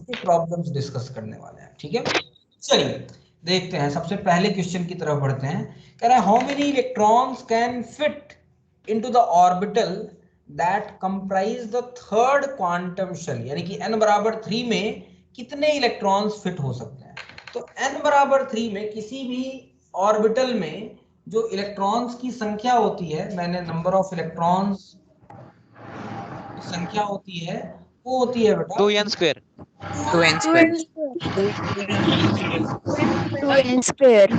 के problems discuss करने वाले हैं, ठीक है। चलिए देखते हैं, सबसे पहले क्वेश्चन की तरफ बढ़ते हैं। कह रहा है how many electrons can fit into the orbital that comprise the third quantum shell, यानी कि n बराबर 3 में कितने इलेक्ट्रॉन्स फिट हो सकते हैं। तो n बराबर 3 में किसी भी ऑर्बिटल में जो इलेक्ट्रॉन्स की संख्या होती है, मैंने नंबर ऑफ इलेक्ट्रॉन्स की संख्या होती है, वो होती है बेटा 2n²। 2n two square. N square.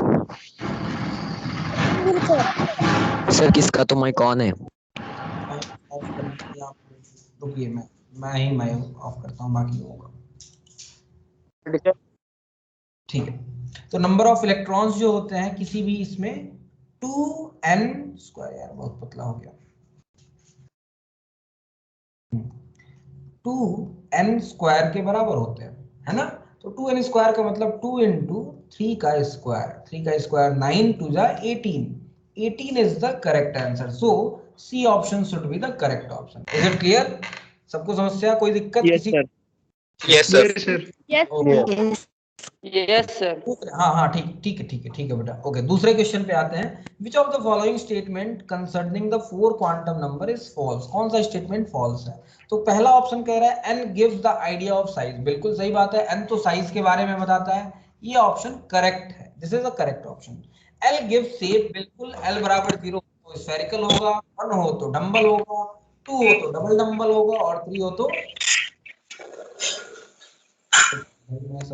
Sir किसका तो माइक ऑन है? ऑफ करने के लिए आप रुकिए, मैं ही माइक ऑफ करता हूँ बाकी लोगों का, ठीक है। तो नंबर ऑफ इलेक्ट्रॉन्स जो होते हैं किसी भी इसमें 2n², यार बहुत पतला हो गया, 2n² के बराबर होते हैं, है ना। तो 2n² का मतलब 2 इंटू 3 का स्क्वायर, 3 का स्क्वायर 9, 2 जा 18, 18 is the correct answer. So C option should be the correct option. Is it clear? सबको समस्या, कोई दिक्कत किसी? Yes sir. Yes yes sir. हाँ हाँ ठीक ठीक है ठीक है ठीक है बेटा, ओके। दूसरे क्वेश्चन पे आते हैं। Which of the following statement concerning the 4 quantum number is false? कौन सा स्टेटमेंट फॉल्स है? तो पहला ऑप्शन कह रहा है n gives the idea of size, बिल्कुल सही बात है, n तो साइज के बारे में बताता है, ये ऑप्शन करेक्ट है, this is the correct option. l gives shape, बिल्कुल, l बराबर 0 तो स्फेरिकल होगा, 1 हो तो डंबल होगा, 2 हो तो डबल डंबल होगा, और 3 हो तो मैं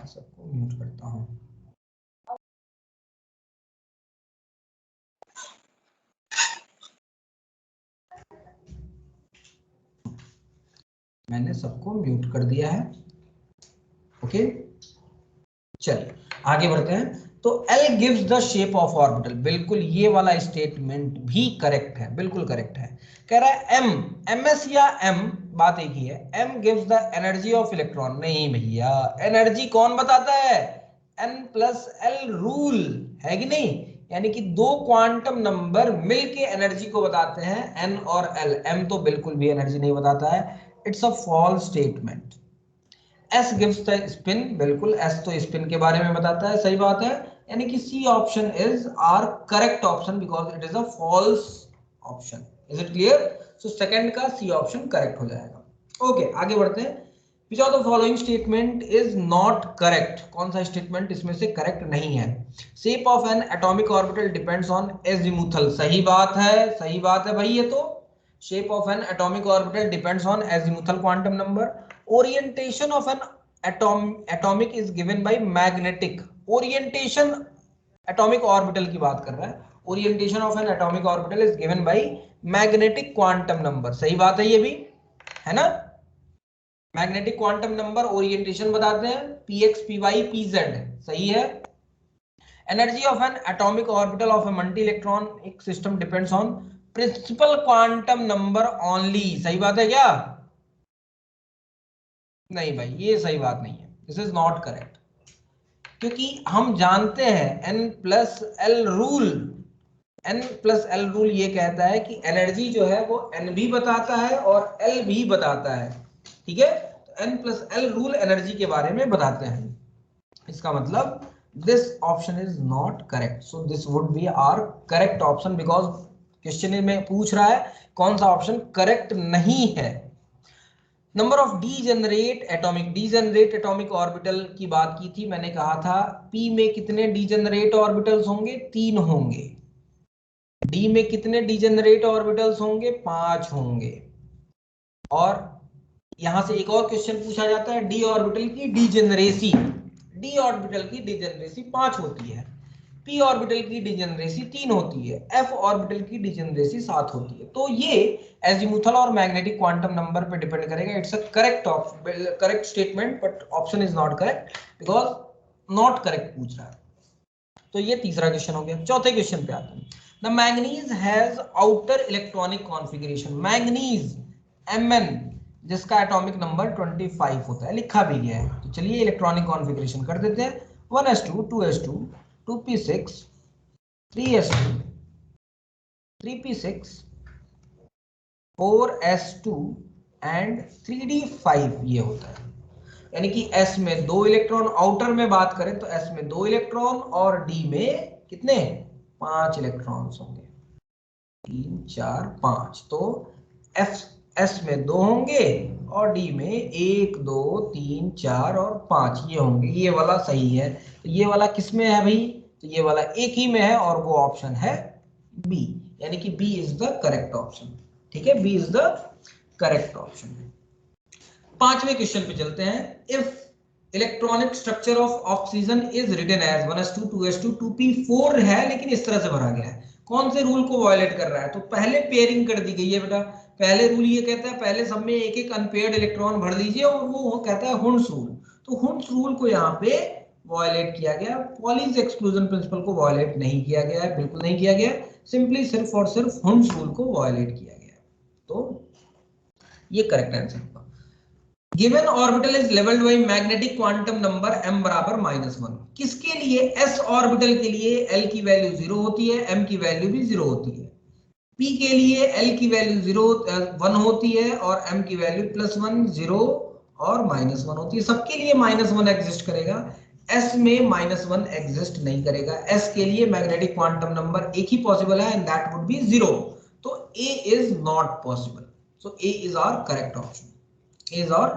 सबको म्यूट करता हूँ। मैंने सबको म्यूट कर दिया है, ओके। चलिए आगे बढ़ते हैं। तो L gives the shape of orbital, बिल्कुल ये वाला स्टेटमेंट भी करेक्ट है, बिल्कुल करेक्ट है। कह रहा है M, ms या M, बात एक ही है, M gives the energy of electron, नहीं भैया, एनर्जी कौन बताता है? n+l रूल है कि नहीं, यानी कि दो क्वांटम नंबर मिलके एनर्जी को बताते हैं, n और l, m तो बिल्कुल भी एनर्जी नहीं बताता है, it's a false statement. S gives the spin, बिल्कुल S तो स्पिन के बारे में बताता है, सही बात है, यानी कि C option is our correct option because it is a false option. Is it clear? So second का C ऑप्शन करेक्ट हो जाएगा। ओके आगे बढ़ते हैं। Which of the following statement is not correct? कौन सा स्टेटमेंट इसमें से करेक्ट नहीं है? Shape of an atomic orbital depends on azimuthal, सही बात है, सही बात है भाई, ये तो shape of an atomic orbital depends on azimuthal quantum number. Orientation of an atomic is given by magnetic, orientation atomic orbital की बात कर रहा है, orientation of an atomic orbital is given by magnetic quantum number, सही बात है ये भी, है ना। मैग्नेटिक क्वांटम नंबर ओरिएंटेशन बताते हैं, px py pz, सही है। Energy of an atomic orbital of a multi-electronic system depends on principal quantum number only, सही बात है क्या? नहीं भाई, ये सही बात नहीं है, दिस इज नॉट करेक्ट, क्योंकि हम जानते हैं n+l रूल, n+l रूल ये कहता है कि एनर्जी जो है वो n भी बताता है और l भी बताता है, ठीक है। तो n+l रूल एनर्जी के बारे में बताते हैं, इसका मतलब this option is not correct, so this would be our correct option because question में पूछ रहा है कौन सा ऑप्शन करेक्ट नहीं है। Number of degenerate atomic orbital की बात की थी, मैंने कहा था p में कितने डीजेनरेट ऑर्बिटल्स होंगे? 3 होंगे। d में कितने डीजेनरेट ऑर्बिटल्स होंगे? 5 होंगे। और यहां से एक और क्वेश्चन पूछा जाता है, d ऑर्बिटल की डीजेनरेसी, d ऑर्बिटल की डीजेनरेसी 5 होती है, p ऑर्बिटल की डीजेनरेसी 3 होती है, f ऑर्बिटल की डीजेनरेसी 7 होती है। तो ये एजीमुथल और मैग्नेटिक क्वांटम नंबर पे डिपेंड करेगा। It's a correct statement, but option is not correct because not correct पूछ रहा है। तो ये तीसरा क्वेश्चन हो गया। चौथे क्वेश्चन पे आते हैं। The manganese has outer electronic configuration, manganese Mn जिसका एटॉमिक नंबर 25 होता है, लिखा भी गया है। तो चलिए इलेक्ट्रॉनिक कॉन्फ़िगरेशन कर देते हैं, 1s2 2s2 2p6 3s2 3p6 4s2 and 3d5 ये होता है। यानी कि s में 2 इलेक्ट्रॉन, आउटर में बात करें तो s में 2 इलेक्ट्रॉन और d में कितने 5 इलेक्ट्रॉन्स होंगे, 3 4 5। तो s में 2 होंगे और d में 1 2 3 4 और 5 ये होंगे। ये वाला सही है। तो ये वाला किस में है भाई, तो ये वाला एक ही में है और वो ऑप्शन है बी, यानी कि B is the correct option. ठीक है, B is the correct option. पांचवें क्वेश्चन पे चलते हैं। If electronic structure of oxygen is written as 1s2 2s2 2p4 है, लेकिन इस तरह से भरा गया है, कौन से रूल को वायलेट कर रहा है? तो पहले पेयरिंग कर दी गई है बेटा। पहले रूल ये कहता है पहले सब में एक एक अनपेयर्ड इलेक्ट्रॉन भर दीजिए, और वो कहता है हुंड्स रूल। तो हुंड्स रूल को यहाँ पे वायलेट किया गया। पॉलीज एक्सक्लूजन प्रिंसिपल को वायलेट नहीं किया गया है, बिल्कुल नहीं किया गया, सिंपली सिर्फ और सिर्फ हुंड्स रूल को वायलेट किया गया। तो ये करेक्ट आंसर होगा। Given orbital is labelled by magnetic quantum number m बराबर -1। किसके लिए? s ऑर्बिटल के लिए l की वैल्यू 0 होती है, m की वैल्यू भी 0 होती है। p के लिए l की वैल्यू 1 होती है और m की वैल्यू +1 0 और -1 होती है। सबके लिए -1 एग्जिस्ट करेगा, s में -1 एग्जिस्ट नहीं करेगा। s के लिए मैग्नेटिक क्वांटम नंबर एक ही पॉसिबल है एंड दैट वुड बी 0। तो a is not possible. So a is our correct option. Is और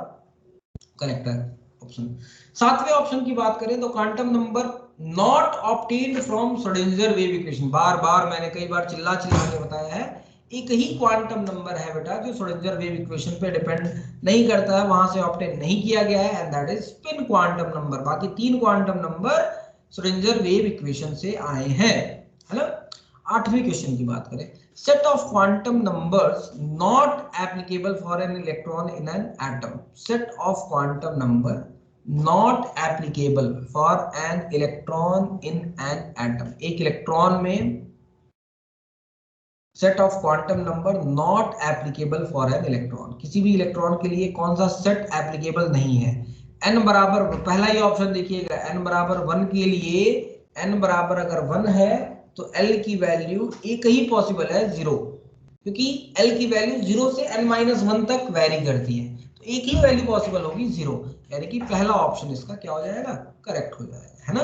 करेक्ट ऑप्शन। सातवें ऑप्शन की बात करें तो quantum number not obtained from Schrodinger wave equation. बार बार मैंने कई बार चिल्ला के बताया है, एक ही क्वांटम नंबर है बेटा जो श्रोडिंगर वेव इक्वेशन पे डिपेंड नहीं करता है, वहां से ऑब्टेन नहीं किया गया है, and that is spin quantum number. बाकी 3 quantum number Schrodinger wave equation से आए हैं, है ना। आठवें क्वेश्चन की बात करें, set of quantum numbers not applicable for an electron in an atom। set of quantum number not applicable for an electron in an atom। एक इलेक्ट्रॉन में set of quantum number not applicable for an electron, किसी भी electron के लिए कौन सा set applicable नहीं है? n बराबर, पहला ही ऑप्शन देखिएगा, n बराबर 1 के लिए n बराबर अगर 1 है तो l की वैल्यू एक ही पॉसिबल है 0, क्योंकि l की वैल्यू 0 से n-1 तक वेरी करती है, तो एक ही वैल्यू पॉसिबल होगी 0, यानी कि पहला ऑप्शन इसका क्या हो जाएगा? करेक्ट हो जाएगा, है ना।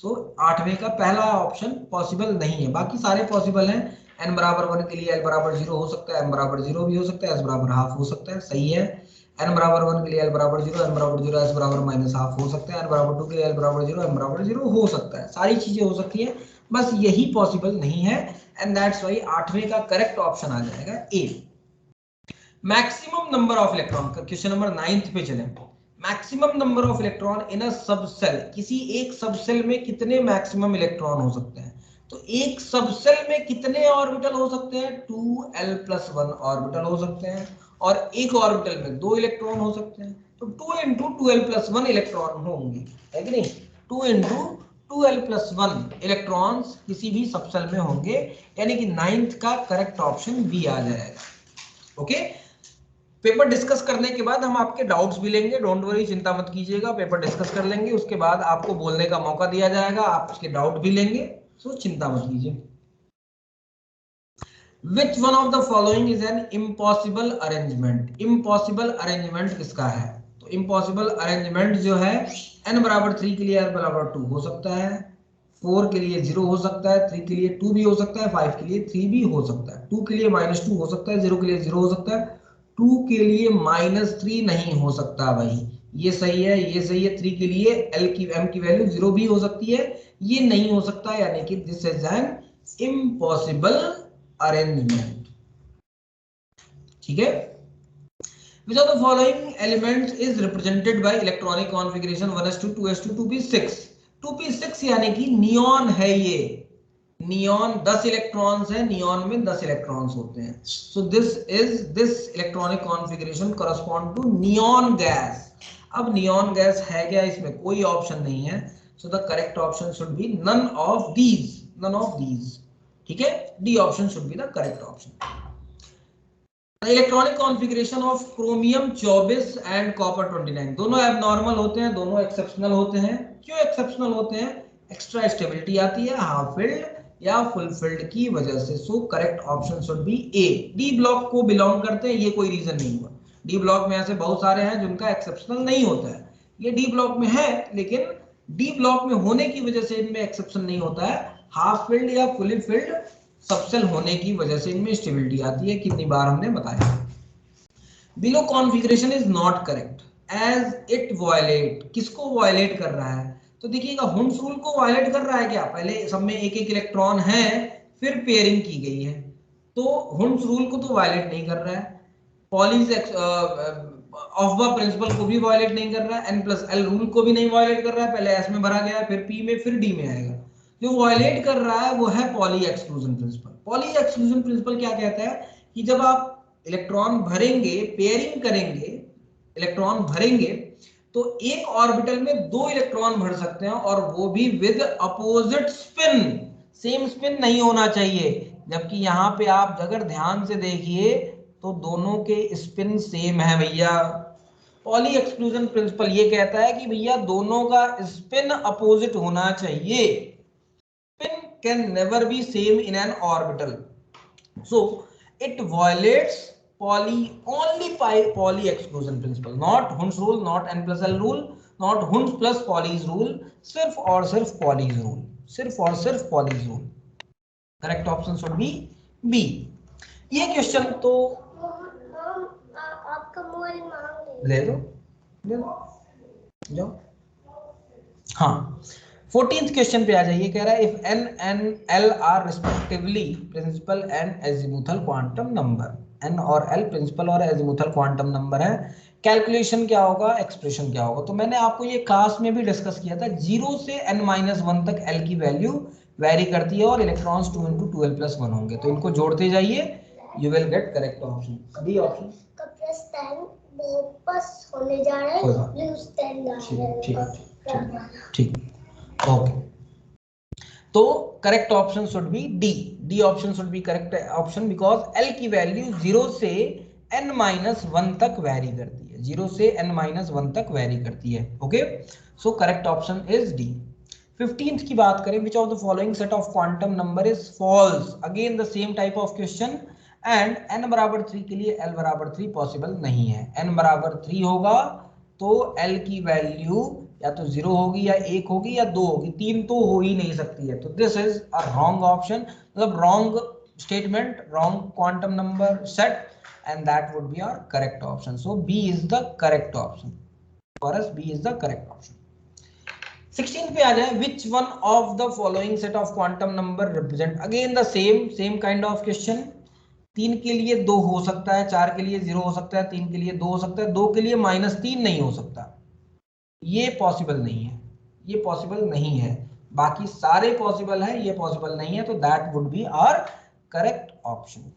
सो आठवें का पहला ऑप्शन पॉसिबल नहीं है, बाकी सारे पॉसिबल हैं। n बराबर 1 के लिए l बराबर 0 हो सकता है, m बराबर 0 भी हो सकता है, s बराबर हाफ हो सकता है, सही है। n बराबर 1 के लिए l बराबर 0, m बराबर 0, s बराबर -हाफ हो सकता है, n बराबर 2 के लिए l बराबर 0, m बराबर 0 हो सकता है, सारी चीजें हो सकती है, बस यही पॉसिबल नहीं है, एंड दैट्स व्हाई आठवें का करेक्ट ऑप्शन आ जाएगा ए। मैक्सिमम नंबर ऑफ इलेक्ट्रॉन का क्वेश्चन नंबर 9 पे चलें। Maximum number of electron in a subshell, किसी एक सबसेल में कितने मैक्सिमम इलेक्ट्रॉन हो सकते हैं? तो एक सबसेल में कितने ऑर्बिटल हो सकते हैं? 2l+1 ऑर्बिटल हो सकते हैं, और एक ऑर्बिटल में 2 इलेक्ट्रॉन हो सकते हैं, तो 2 × 2l+1 इलेक्ट्रॉन होंगे, है कि नहीं? 2 × 2l+1 इलेक्ट्रॉन्स किसी भी सबसेल में होंगे, यानी कि 9th का करेक्ट ऑप्शन बी आ जाएगा। ओके, पेपर डिस्कस करने के बाद हम आपके डाउट्स भी लेंगे, डोंट वरी, चिंता मत कीजिएगा, पेपर डिस्कस कर लेंगे, उसके बाद आपको बोलने का मौका दिया जाएगा, आप उसके डाउट भी लेंगे, सो चिंता मत कीजिए। Which one of the following is an impossible arrangement? Impossible arrangement किसका है? तो impossible arrangement जो है, n बराबर 3 के लिए n बराबर 2 हो सकता है, 4 के लिए 0 हो सकता है, 3 के लिए 2 भी हो सकता है, 5 के लिए 3 भी हो सकता है, 2 के लिए -2 हो सकता है, 0 के लिए 0 हो सकता है, 2 के लिए -3 नहीं हो सकता भाई, ये सही है, ये सही है। 3 के लिए m की वैल्यू 0 भी हो सकती है, ये नहीं हो सकता, यानी कि this is an impossible arrangement. ठीक है, which of the following elements is represented by electronic configuration 1s2 2s2 2p6? 2p6 यानी कि नियॉन है, ये नियॉन 10 इलेक्ट्रॉन्स है, नियॉन में 10 इलेक्ट्रॉन्स होते हैं, so this electronic configuration correspond to neon gas. अब नियॉन गैस है क्या? इसमें कोई ऑप्शन नहीं है, so the correct option should be none of these. ठीक है, D option should be the correct option. Electronic configuration of chromium 24 and copper 29, दोनों एबनॉर्मल होते हैं, दोनों एक्सेप्शनल होते हैं। क्यों एक्सेप्शनल होते हैं? एक्स्ट्रा स्टेबिलिटी आती है, हाफ फील्ड या फुलफिल्ड की वजह से। सो correct option should B A. D block को बिलोंग करते हैं, ये कोई रीजन नहीं हुआ। डी ब्लॉक में ऐसे बहुत सारे हैं जिनका एक्सेप्शनल नहीं होता है, ये डी ब्लॉक में है, लेकिन डी ब्लॉक में होने की वजह से इनमें एक्सेप्शन नहीं होता है। हाफ फिल्ड या फुली फिल्ड सबसेल होने की वजह से इनमें स्टेबिलिटी आती है, कितनी बार हमने बताया। Below configuration is not correct as it violate, किसको वायलेट कर रहा है? तो देखिएगा हुंस रूल को वायलेट कर रहा है क्या? पहले सब में एक एक इलेक्ट्रॉन है, फिर पेयरिंग की गई है, तो हुंस रूल को तो वायलेट नहीं कर रहा है। पॉलीज ऑफबा प्रिंसिपल को भी वायलेट नहीं कर रहा है, एन प्लस एल रूल को भी नहीं वायलेट कर रहा है। पहले एस में भरा गया है, फिर पी में, फिर डी में आएगा। जो वायलेट कर रहा है वो है poly exclusion principle. Poly exclusion principle क्या कहता है कि जब आप इलेक्ट्रॉन भरेंगे, पेयरिंग करेंगे, इलेक्ट्रॉन भरेंगे, तो एक ऑर्बिटल में 2 इलेक्ट्रॉन भर सकते हैं, और वो भी with opposite spin. Same spin नहीं होना चाहिए, जबकि यहाँ पे आप अगर ध्यान से देखिए तो दोनों के स्पिन सेम है भैया। पॉली एक्सक्लूजन प्रिंसिपल ये कहता है कि भैया दोनों का स्पिन अपोजिट होना चाहिए। Spin can never be same in an orbital, so it violates only Pauli exclusion principle, not Hund's rule, not n plus l rule, not Hund's plus Pauli's rule, सिर्फ और सिर्फ Pauli's rule, सिर्फ और सिर्फ Pauli's rule। Correct option should be B. ये question तो आपका mobile मांग ले दो, जाओ। हाँ, 14th क्वेश्चन पे आ जाइए। कह रहा है if n and l are respectively principal and azimuthal quantum number, n और l प्रिंसिपल और एजिमुथल क्वांटम नंबर है, कैलकुलेशन क्या होगा, एक्सप्रेशन क्या होगा? तो मैंने आपको ये क्लास में भी डिस्कस किया था। 0 से n-1 तक l की वैल्यू वेरी करती है और इलेक्ट्रॉन्स 2 × 2l+1 होंगे, तो इनको जोड़ते जाइए, you will get correct option D option. वापस होने जा रहा है, ठीक, ओके। तो correct option should B D. D option should B correct option, because L की वैल्यू 0 से n-1 तक वेरी करती है, 0 से n-1 तक वेरी करती है। Okay, so correct option is D. 15th की बात करें, which of the following set of quantum number is false? Again the same type of question, and n बराबर 3 के लिए l बराबर 3 पॉसिबल नहीं है। n बराबर 3 होगा तो l की वैल्यू या तो 0 होगी या 1 होगी या 2 होगी, 3 तो हो ही नहीं सकती है। तो this is a wrong option, मतलब wrong statement, wrong quantum number set, and that would be our correct option. So B is the correct option for us, B is the correct option. 16 पे आ जाए, which one of the following set of quantum number represent? Again the same kind of question. 3 के लिए 2 हो सकता है, 4 के लिए 0 हो सकता है, 3 के लिए 2 हो सकता है, 2 के लिए -3 नहीं हो सकता, ये पॉसिबल नहीं है, ये पॉसिबल नहीं है। बाकी सारे पॉसिबल है, ये पॉसिबल नहीं है, तो that would be our correct option.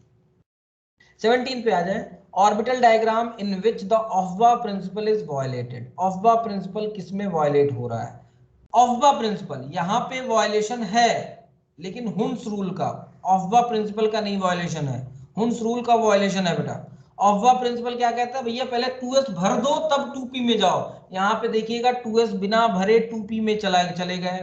17 पे आ जाए, orbital diagram in which the aufbau principle is violated. Aufbau principle किसमें वायलेट हो रहा है? ऑफबा प्रिंसिपल यहाँ पे वायलेशन है, लेकिन हुंस रूल का, ऑफबा प्रिंसिपल का नहीं वायलेशन है, हुंस रूल का वायलेशन है बेटा। ऑफबा प्रिंसिपल क्या कहता है भैया, पहले 2s भर दो तब 2p में जाओ। यहाँ पे देखिएगा 2s बिना भरे 2p में चले गए,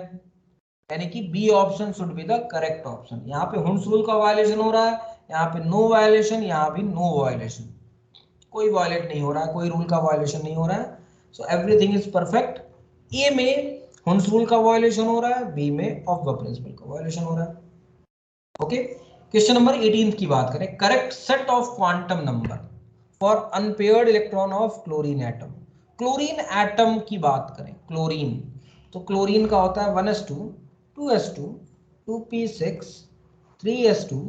यानी कि B option should be the correct option. यहाँ पे हुंस रूल का वायलेशन हो रहा है, यहाँ पे नो वायलेशन, यहाँ भी नो वायलेशन, कोई वायलेट नहीं हो रहा है, कोई रूल का वायलेशन नहीं हो रहा है। So everything is perfect. A में हुंस रूल का वायलेशन हो रहा है, बी में ऑफबा प्रिंसिपल का वायलेशन हो रहा है। ओके, क्वेश्चन नंबर 18 की बात करें, correct set of quantum number for unpaired electron of chlorine atom. Chlorine atom की बात करें, क्लोरीन, तो क्लोरीन का होता है 1s2 2s2 2p6 3s2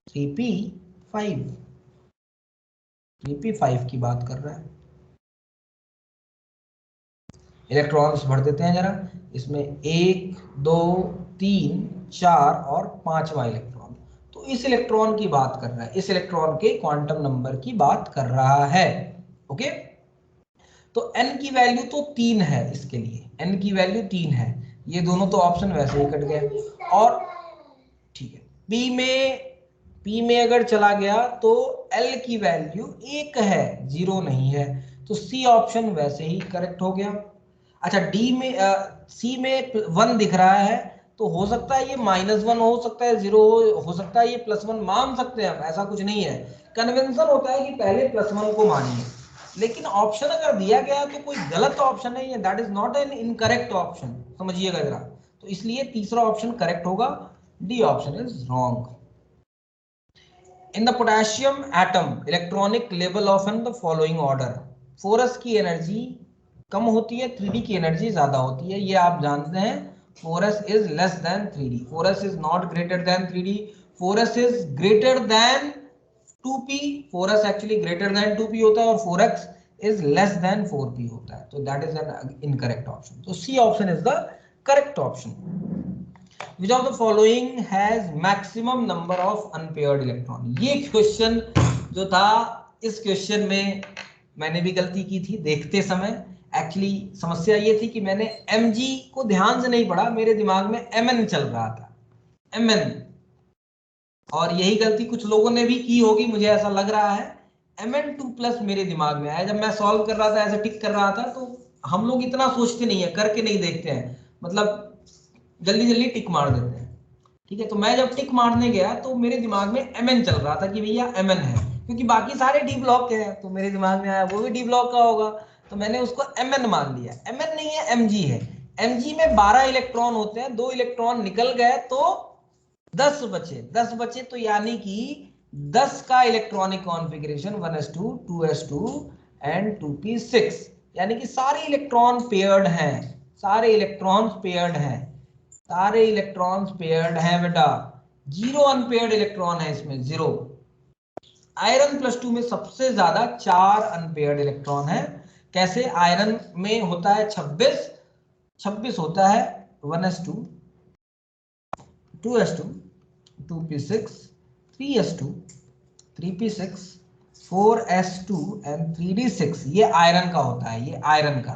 3p5, 3p5 की बात कर रहा है। इलेक्ट्रॉन्स भर देते हैं जरा, इसमें 1 2 3 4 और 5वां इलेक्ट्रॉन, तो इस इलेक्ट्रॉन की बात कर रहा है, इस इलेक्ट्रॉन के क्वांटम नंबर की बात कर रहा है। ओके, तो n की वैल्यू तो 3 है, इसके लिए n की वैल्यू 3 है, ये दोनों तो ऑप्शन वैसे ही कट गए। और ठीक है, p में अगर चला गया तो l की वैल्यू 1 है, 0 नहीं है, तो c ऑप्शन वैसे ही करेक्ट हो गया। अच्छा, डी में सी में 1 दिख रहा है, तो हो सकता है ये -1 हो सकता है 0 हो सकता है ये +1 मान सकते हैं हम, ऐसा कुछ नहीं है। कन्वेंशन होता है कि पहले +1 को मानिए, लेकिन ऑप्शन अगर दिया गया तो कोई गलत ऑप्शन नहीं है, that is not an incorrect option, समझिएगा जरा। तो इसलिए तीसरा ऑप्शन करेक्ट होगा, D option is wrong. In the potassium atom electronic level of in the following order, 4s की एनर्जी कम होती है, 3d की एनर्जी ज्यादा होती है, ये आप जानते हैं। 4s is less than 3d, 4s is not greater than 3d, 4s is greater than 2p, 4s actually greater than 2p होता है, और 4x is less than 4p होता है, तो that is an incorrect option. तो C option is the correct option. Which of the following has maximum number of unpaired electron? ये question जो था, इस क्वेश्चन में मैंने भी गलती की थी देखते समय। एक्चुअली समस्या ये थी कि मैंने mg को ध्यान से नहीं पढ़ा, मेरे दिमाग में mn चल रहा था, mn, और यही गलती कुछ लोगों ने भी की होगी, मुझे ऐसा लग रहा है। mn2+ मेरे दिमाग में आया जब मैं सॉल्व कर रहा था, ऐसे टिक कर रहा था। तो हम लोग इतना सोचते नहीं है, करके नहीं देखते हैं, मतलब जल्दी जल्दी टिक मार देते हैं, ठीक है। तो मैं जब टिक मारने गया तो मेरे दिमाग में mn चल रहा था कि भैया mn है, क्योंकि बाकी सारे डी ब्लॉक के हैं, तो मेरे दिमाग में आया वो भी डी ब्लॉक का होगा, तो मैंने उसको mn मान लिया। mn नहीं है, mg है। mg में 12 इलेक्ट्रॉन होते हैं, 2 इलेक्ट्रॉन निकल गए तो 10 बचे, 10 बचे, तो यानी कि 10 का electronic configuration 1s2 2s2 and 2p6, यानी कि सारे इलेक्ट्रॉन पेयर्ड हैं, सारे इलेक्ट्रॉन्स पेयर्ड हैं, सारे इलेक्ट्रॉन्स पेयर्ड हैं बेटा। 0 अनपेयर्ड इलेक्ट्रॉन है इसमें, 0। आयरन +2 में सबसे ज्यादा 4 अनपेयर्ड इलेक्ट्रॉन है। कैसे? आयरन में होता है 26 होता है 1s2 2s2 2p6 3s2 3p6 4s2 and 3d6, ये आयरन का होता है, ये आयरन का।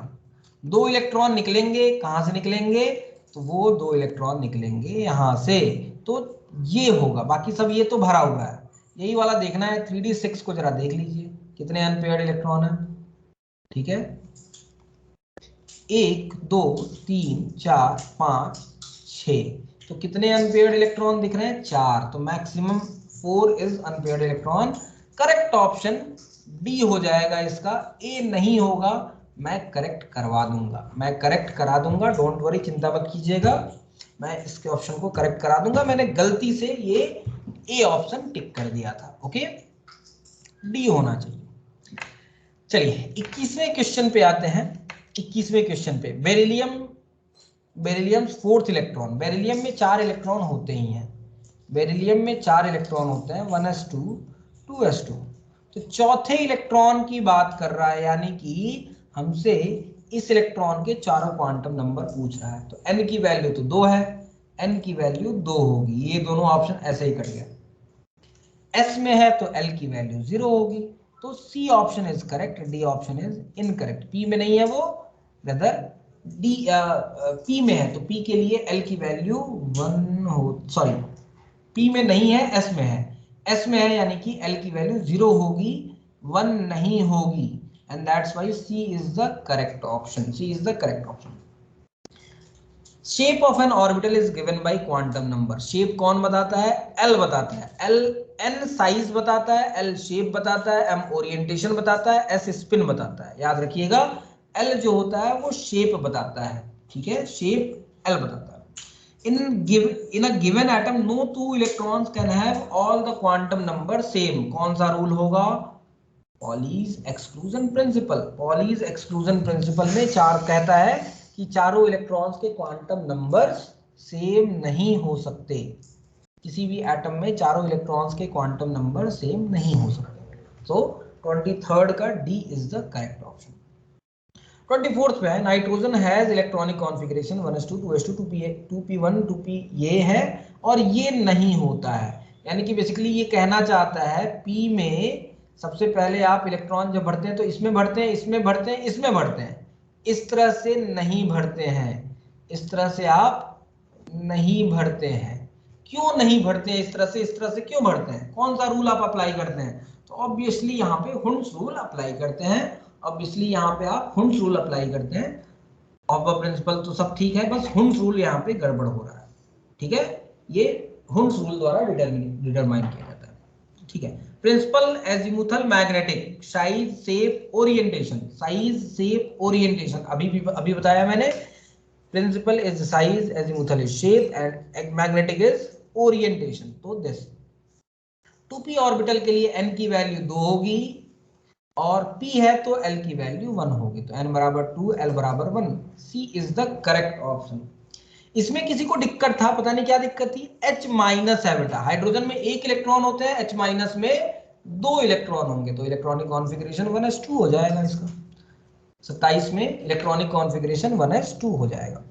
2 इलेक्ट्रॉन निकलेंगे, कहां से निकलेंगे? तो वो 2 इलेक्ट्रॉन निकलेंगे यहां से, तो ये होगा। बाकी सब ये तो भरा हुआ है, यही वाला देखना है। 3d6 को जरा देख लीजिए कितने अनपेयर्ड इलेक्ट्रॉन है, ठीक है। 1 2 3 4 5 6, तो कितने अनपेयर्ड इलेक्ट्रॉन दिख रहे हैं? 4, तो maximum 4 is unpaired electron. Correct option D हो जाएगा इसका, ए नहीं होगा। मैं करेक्ट करवा दूंगा, मैं करेक्ट करा दूंगा, डोंट वरी, चिंता मत कीजिएगा, मैं इसके ऑप्शन को करेक्ट करा दूंगा। मैंने गलती से ये ए ऑप्शन टिक कर दिया था, ओके, डी होना चाहिए। चलिए 21वें क्वेश्चन पे आते हैं। 21वें क्वेश्चन पे, बेरिलियम 4th इलेक्ट्रॉन, बेरिलियम में 4 इलेक्ट्रॉन होते ही हैं, बेरिलियम में 4 इलेक्ट्रॉन होते हैं, 1s2 2s2। तो चौथे इलेक्ट्रॉन की बात कर रहा है, यानी कि हमसे इस इलेक्ट्रॉन के चारों क्वांटम नंबर पूछ रहा है। तो n की वैल्यू तो 2 है, n की वैल्यू 2 होगी, ये दोनों ऑप्शन ऐसे ही कट गए। s में है तो l की वैल्यू 0 होगी, तो C option is correct, D option is incorrect. p में नहीं है वो, रदर डी p में है, तो p के लिए l की वैल्यू 1 हो, सॉरी p में नहीं है, s में है, s में है, यानी कि l की वैल्यू 0 होगी, 1 नहीं होगी, and that's why C is the correct option. C is the correct option. Shape of an orbital is given by quantum number. Shape कौन बताता है? L बताता है। L n साइज बताता है, L शेप बताता है, M ओरिएंटेशन बताता है, S स्पिन बताता है। याद रखिएगा, L जो होता है वो शेप बताता है, ठीक है, शेप L बताता है। In a given atom, no 2 electrons can have all the quantum number same. कौन सा रूल होगा? Pauli's exclusion principal. Pauli's exclusion principal में चार कहता है कि चारों इलेक्ट्रॉन्स के क्वांटम नंबर्स सेम नहीं हो सकते, किसी भी एटम में चारों इलेक्ट्रॉन्स के क्वांटम नंबर सेम नहीं हो सकते। सो 23rd का D is the correct option. 24th पे है, nitrogen has electronic configuration 1s2 2s2 2p1 2p, ये है और ये नहीं होता है, यानी कि बेसिकली ये कहना चाहता है p में सबसे पहले आप इलेक्ट्रॉन जब भरते हैं तो इसमें भरते हैं, इसमें भरते हैं, इसमें भरते हैं, इस तरह से नहीं भरते हैं, इस तरह से आप नहीं भरते हैं। क्यों नहीं भरते हैं इस तरह से क्यों भरते हैं? कौन सा रूल आप अप्लाई करते हैं? तो ऑब्वियसली यहाँ पे हुंड्स रूल अप्लाई करते हैं, ऑब्वियसली यहाँ पे आप हुंड्स रूल अप्लाई करते हैं। ऑफ प्रिंसिपल तो सब ठीक है, बस हुंड्स रूल यहाँ पे गड़बड़ हो रहा है। ठीक है, ये हुंस रूल द्वारा डिटरमाइन किया जाता है। ठीक है, principal azimuthal magnetic size shape orientation, size shape orientation अभी बताया मैंने। Principal is size, azimuthal is shape and magnetic is orientation. तो दिस 2p ऑर्बिटल के लिए n की वैल्यू 2 होगी और p है तो l की वैल्यू 1 होगी, तो n बराबर 2 l बराबर 1। c is the correct option. इसमें किसी को दिक्कत था, पता नहीं क्या दिक्कत थी। H माइनस है बेटा, हाइड्रोजन में 1 इलेक्ट्रॉन होते हैं, H माइनस में 2 इलेक्ट्रॉन होंगे, तो इलेक्ट्रॉनिक कॉन्फ़िगरेशन 1s2 हो जाएगा। इसका 27 में इलेक्ट्रॉनिक कॉन्फ़िगरेशन 1s2 हो जाएगा।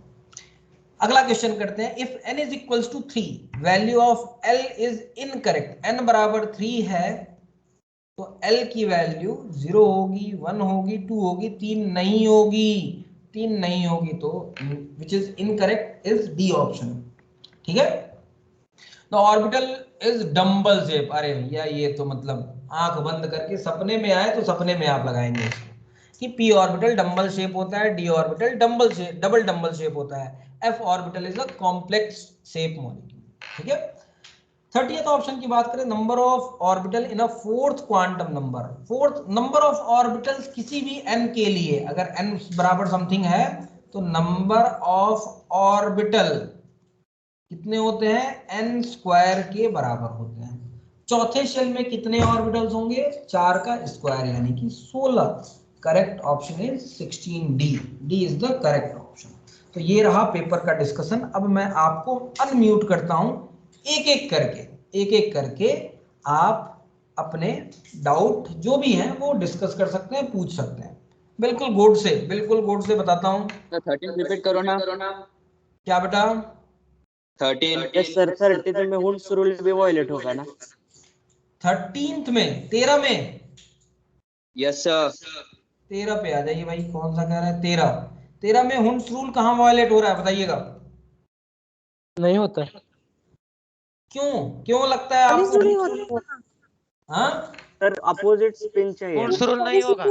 अगला क्वेश्चन करते हैं, if n is equals to 3 value of l is incorrect. n बराबर 3 है तो l की वैल्यू 0 होगी, 1 होगी, 2 होगी, 3 नहीं होगी। 3 नहीं होगी तो which is incorrect is D option. ठीक है, the orbital is dumbbell shape. अरे भैया ये तो मतलब आंख बंद करके सपने में आए तो सपने में आप लगाएंगे इसको कि p ऑर्बिटल डम्बल शेप होता है, d orbital double dumbbell shape होता है, f orbital is a complex shape molecule. ठीक है, 30th ऑप्शन की बात करें, number of orbital in a fourth quantum number. Fourth number of orbitals किसी भी n के लिए, अगर n बराबर समथिंग है तो नंबर ऑफ ऑर्बिटल कितने होते हैं, n स्क्वायर के बराबर होते हैं। चौथे शेल में कितने ऑर्बिटल्स होंगे, 4 का स्क्वायर यानी कि 16। Correct option is 16D, D is the correct option. तो ये रहा पेपर का डिस्कशन। अब मैं आपको अनम्यूट करता हूं, एक एक करके आप अपने डाउट जो भी हैं वो डिस्कस कर सकते हैं, पूछ सकते हैं। बिल्कुल गोड से बताता हूं। 13 रिपीट करो ना। क्या बेटा? 13। यस सर, 13 में हुंस रूल भी वायलेट होगा ना? 13th में, 13 में? Yes sir. 13 पे आ जाइए भाई, कौन सा कह रहा है 13? 13 में हुंस रूल कहाँ वायलेट हो रहा है बताइएगा? नहीं होता। क्यों क्यों लगता है आपको? हाँ, सर अपोजिट स्पिन चाहिए हुंस ना? रूल नहीं होगा।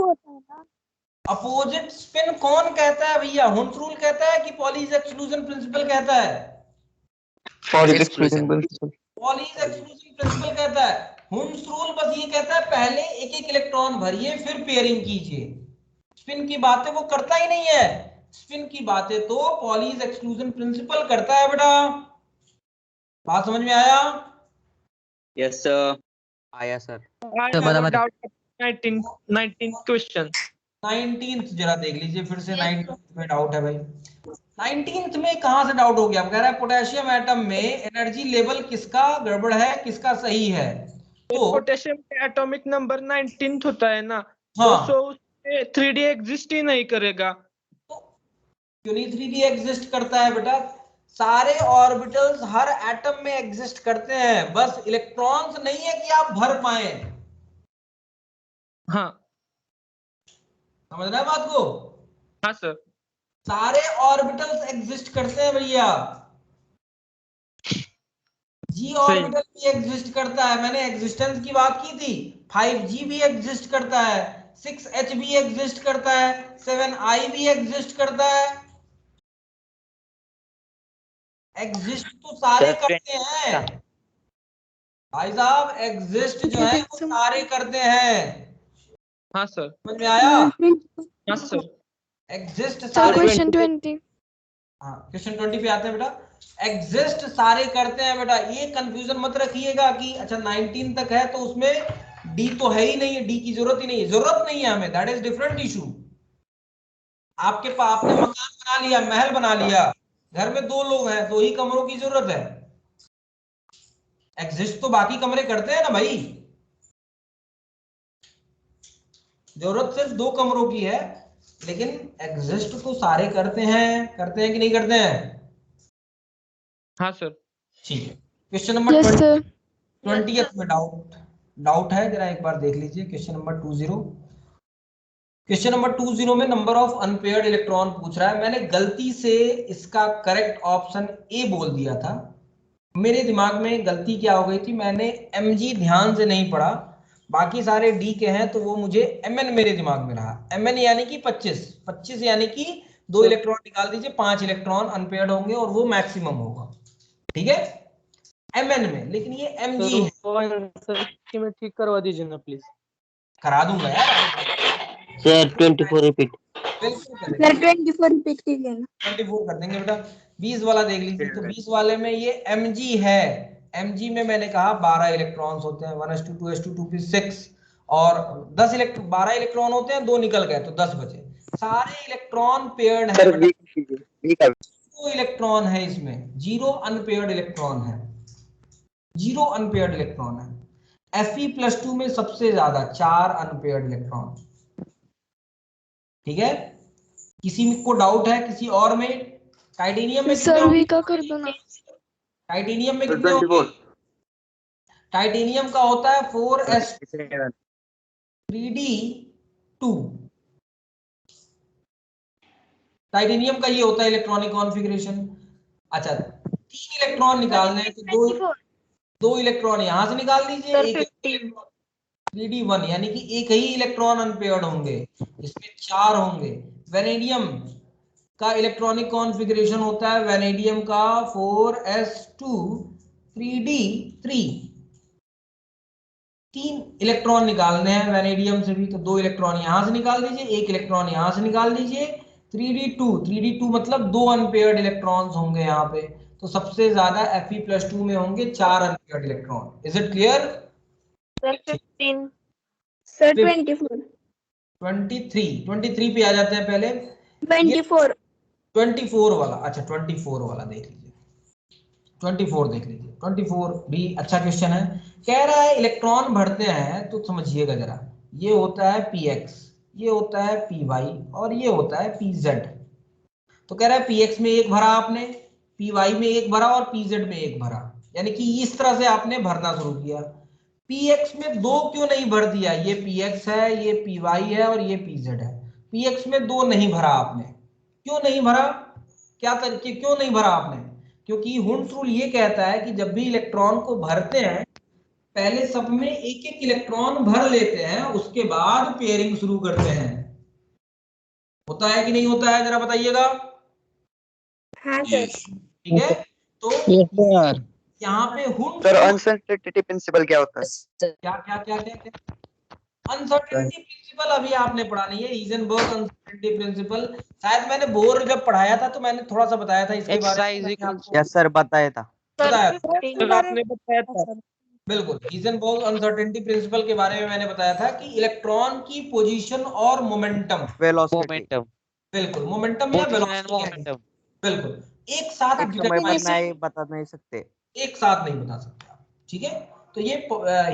अपोजिट स्पिन कौन कहता है भैया? हुंस रूल कहता है कि पॉलीज एक्सक्लूजन प्रिंसिपल कहता है? Pauli's exclusion principal. Pauli's exclusion principal कहता है। हुंस रूल बस ये कहता है पहले एक एक इलेक्ट्रॉन भरिए फिर पेयरिंग कीजिए। स्पिन की बातें वो करता ही नहीं है। स्पिन की बातें तो पॉलीज एक्सक्लूजन प्रिंसिपल करता है बेटा। बात समझ में आया? Yes sir. आया sir. I have a doubt at 19th question. 19th जरा देख लीजिए फिर से। 19th में डाउट है भाई। 19th में कहां से डाउट हो गया? कह रहा है पोटेशियम एटम में एनर्जी लेवल किसका गड़बड़ है, किसका सही है? तो पोटेशियम का एटॉमिक नंबर 19th होता है ना, हाँ, 200 उसमें 3D एग्जिस्ट ही नहीं करेगा। तो क्यों नहीं 3D एग्जिस्ट करता है बेटा? सारे ऑर्बिटल्स हर एटम में एग्जिस्ट करते हैं, बस इलेक्ट्रॉन्स नहीं है कि आप भर पाए। हाँ समझ रहे हैं बात को? हाँ सर। सारे ऑर्बिटल्स एग्जिस्ट करते हैं भैया। जी ऑर्बिटल भी एग्जिस्ट करता है, मैंने एग्जिस्टेंस की बात की थी। 5G भी एग्जिस्ट करता है, 6H भी एग्जिस्ट करता है, 7I भी एग्जिस्ट करता है। एग्जिस्ट तो सारे करते हैं भाई साहब, एग्जिस्ट जो है वो सारे करते हैं। हाँ सर। समझ में आया? हाँ सर। एग्जिस्ट सारे। क्वेश्चन 20। हाँ, क्वेश्चन 20 पे आते हैं बेटा। एग्जिस्ट सारे करते हैं बेटा, ये कंफ्यूजन मत रखिएगा कि अच्छा 19 तक है तो उसमें डी तो है ही नहीं है, डी की जरूरत ही नहीं है। जरूरत नहीं है हमें, दैट इज डिफरेंट इशू। आपके पास आपने मकान बना लिया, महल बना लिया, घर में 2 लोग हैं, 2 ही कमरों की जरूरत है। एग्जिस्ट तो बाकी कमरे करते हैं ना भाई। जरूरत सिर्फ 2 कमरों की है, लेकिन एग्जिस्ट तो सारे करते हैं कि नहीं करते हैं? हाँ सर। ठीक है, क्वेश्चन नंबर 20th में डाउट है, जरा एक बार देख लीजिए। क्वेश्चन नंबर 20 में नंबर ऑफ अनपेयर्ड इलेक्ट्रॉन पूछ रहा है। मैंने गलती से इसका करेक्ट ऑप्शन ए बोल दिया था। मेरे दिमाग में गलती क्या हो गई थी, मैंने mg ध्यान से नहीं पढ़ा, बाकी सारे डी के हैं तो वो मुझे mn मेरे दिमाग में रहा। mn यानी कि 25 यानी कि 2 इलेक्ट्रॉन निकाल दीजिए, 5 इलेक्ट्रॉन अनपेयर्ड होंगे और वो मैक्सिमम होगा। ठीक है, Mn में, लेकिन ये Mg है। सर इसकी में ठीक करवा दीजिए ना प्लीज। करा दूंगा यार, सर 24 रिपीट। बिल्कुल सर करेंगे, 24 रिपीट कीजिए ना। 24 कर देंगे बेटा। 20 वाला देख लीजिए, तो 20 वाले में ये Mg है। Mg में मैंने कहा 12 इलेक्ट्रॉन्स होते हैं, 1s2 2s2 2p6, और 12 इलेक्ट्रॉन होते हैं, 2 निकल गए तो 10 बचे। सारे इलेक्ट्रॉन पेयर्ड है बेटा, 0 इलेक्ट्रॉन है इसमें, 0 अनपेयर्ड इलेक्ट्रॉन है, 0 अनपेयर्ड इलेक्ट्रॉन है। Fe+2 में सबसे ज्यादा 4 अनपेयर्ड इलेक्ट्रॉन। ठीक है, किसी को डाउट है किसी और में? टाइटेनियम में कितने सर होंगे? वी का कर दो ना। टाइटेनियम में कितने होंगे? टाइटेनियम का होता है 4s3d2। टाइटेनियम का ये होता है इलेक्ट्रॉनिक कॉन्फ़िगरेशन। अच्छा, 3 इलेक्ट्रॉन निकालने हैं तो दो इलेक्ट्रॉन यहां से निकाल दीजिए, सर एक 3d1, यानी कि एक ही इलेक्ट्रॉन अनपेयर्ड होंगे, इसमें 4 होंगे। वेनेडियम का इलेक्ट्रॉनिक कॉन्फ़िगरेशन होता है, वेनेडियम का 4s2 3d3। 3 इलेक्ट्रॉन निकालने हैं वेनेडियम से भी, तो 2 इलेक्ट्रॉन यहां से निकाल दीजिए, एक इलेक्ट्रॉन यहां से निकाल दीजिए। 3d2 मतलब 2 अनपेयर्ड इलेक्ट्रॉन्स होंगे यहाँ पे, तो सबसे ज्यादा Fe+2 में होंगे 4 unpaired electron. Is it clear? Sir 15। Sir 24। 23 पे आ जाते हैं पहले। 24। 24 वाला, अच्छा 24 वाला देख लीजिए, 24 देख लीजिए। 24 भी अच्छा क्वेश्चन है। कह रहा है इलेक्ट्रॉन भरते हैं, तो समझिएगा जरा, ये होता है px, ये होता है py, और ये होता है pz। तो कह रहा है px में एक भरा आपने, py में एक भरा, और pz में एक भरा, यानी कि इस तरह से आपने भरना शुरू किया। px में 2 क्यों नहीं भर दिया? ये px है, ये py है, और ये pz है। px में 2 नहीं भरा आपने, क्यों नहीं भरा? क्या तरीके, क्यों नहीं भरा आपने? क्योंकि हुंस रूल ये कहता है कि जब भी इलेक्ट्रॉन को भरते हैं, पहले सब में एक एक इलेक्ट्रॉन भर लेते हैं, उसके बाद पेयरिंग शुरू करते हैं। होता है कि नहीं होता है, जरा बताइएगा। हाँ सर। ठीक है, तो यहाँ पे हुंस सर रूल अनसर्टेनिटी प्रिंसिपल क्या होता है? क्या क्या क्या क्या क्या अनसर्टेनिटी प्रिंसिपल अभी आपने पढ़ा नहीं है, हीजनबर्ग अनसर्टेनिटी प्रिंसिपल। शायद मैंने बोर जब पढ़ाया था तो मैंने थोड़ा सा बताया था इसके बारे में, मैंने आपको यस सर बताया था। बताया था। सर आपने बताया था। बिल्कुल, हीजनबर्ग अनसर्टेनिटी प्रिंसिपल के बारे में मैंने बताया था कि इलेक्ट्रॉन की पोजीशन और मोमेंटम, मोमेंटम, बिल्कुल मोमेंटम या पोजीशन एंड वेलोसिटी, मोमेंटम बिल्कुल एक साथ एक समय पर नहीं बता नहीं सकते। एक साथ नहीं बता सकते आप। ठीक है, तो ये